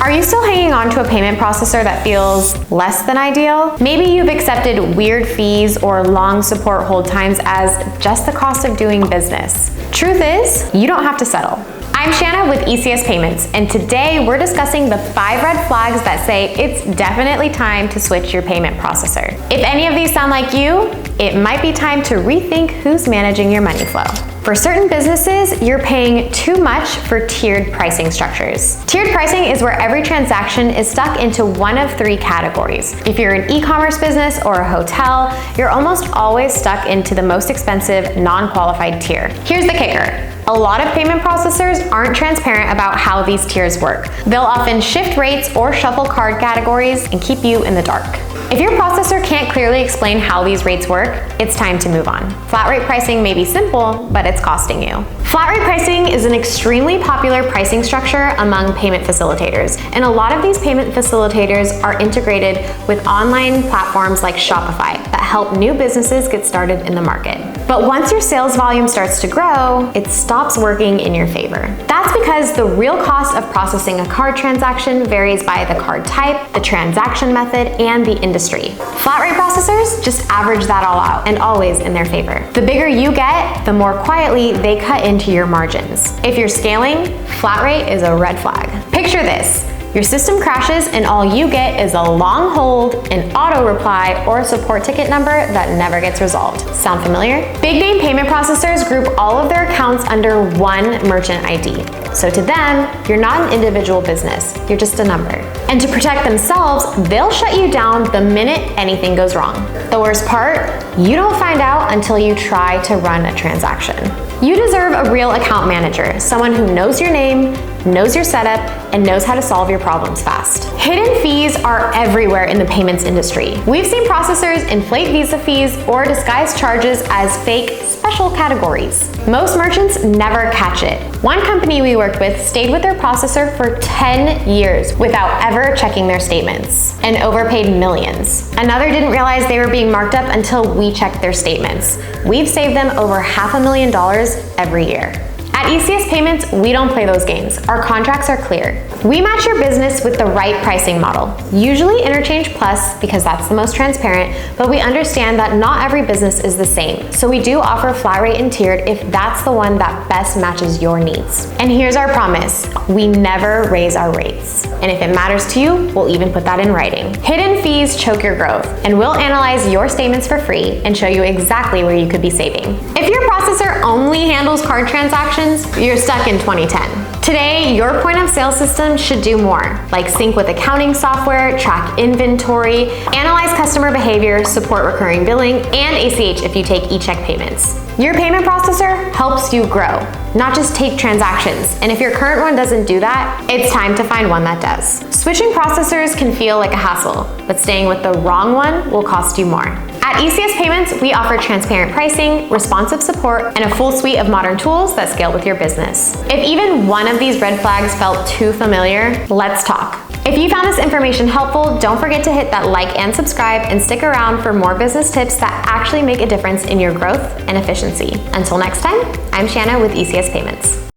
Are you still hanging on to a payment processor that feels less than ideal? Maybe you've accepted weird fees or long support hold times as just the cost of doing business. Truth is, you don't have to settle. I'm Shanna with ECS Payments, and today we're discussing the 5 red flags that say it's definitely time to switch your payment processor. If any of these sound like you, it might be time to rethink who's managing your money flow. For certain businesses, you're paying too much for tiered pricing structures. Tiered pricing is where every transaction is stuck into one of 3 categories. If you're an e-commerce business or a hotel, you're almost always stuck into the most expensive, non-qualified tier. Here's the kicker. A lot of payment processors aren't transparent about how these tiers work. They'll often shift rates or shuffle card categories and keep you in the dark. If your processor can't clearly explain how these rates work, it's time to move on. Flat rate pricing may be simple, but it's costing you. Flat rate pricing is an extremely popular pricing structure among payment facilitators, and a lot of these payment facilitators are integrated with online platforms like Shopify that help new businesses get started in the market. But once your sales volume starts to grow, it stops working in your favor. That's because the real cost of processing a card transaction varies by the card type, the transaction method, and the industry. Flat rate processors just average that all out and always in their favor. The bigger you get, the more quietly they cut into your margins. If you're scaling, flat rate is a red flag. Picture this. Your system crashes and all you get is a long hold, an auto reply, or a support ticket number that never gets resolved. Sound familiar? Big name payment processors group all of their accounts under one merchant ID. So to them, you're not an individual business, you're just a number. And to protect themselves, they'll shut you down the minute anything goes wrong. The worst part, you don't find out until you try to run a transaction. You deserve a real account manager, someone who knows your name, knows your setup, and knows how to solve your problems fast. Hidden fees are everywhere in the payments industry. We've seen processors inflate Visa fees or disguise charges as fake special categories. Most merchants never catch it. One company we worked with stayed with their processor for 10 years without ever checking their statements and overpaid millions. Another didn't realize they were being marked up until we checked their statements. We've saved them over $500,000 every year. At ECS Payments, we don't play those games. Our contracts are clear. We match your business with the right pricing model, usually Interchange Plus because that's the most transparent, but we understand that not every business is the same. So we do offer flat rate and tiered if that's the one that best matches your needs. And here's our promise, we never raise our rates. And if it matters to you, we'll even put that in writing. Hidden fees choke your growth, and we'll analyze your statements for free and show you exactly where you could be saving. If your processor only handles card transactions, you're stuck in 2010. Today, your point of sale system should do more, like sync with accounting software, track inventory, analyze customer behavior, support recurring billing, and ACH if you take e-check payments. Your payment processor helps you grow, not just take transactions. And if your current one doesn't do that, it's time to find one that does. Switching processors can feel like a hassle, but staying with the wrong one will cost you more. At ECS Payments, we offer transparent pricing, responsive support, and a full suite of modern tools that scale with your business. If even one of these red flags felt too familiar, let's talk. If you found this information helpful, don't forget to hit that like and subscribe and stick around for more business tips that actually make a difference in your growth and efficiency. Until next time, I'm Shanna with ECS Payments.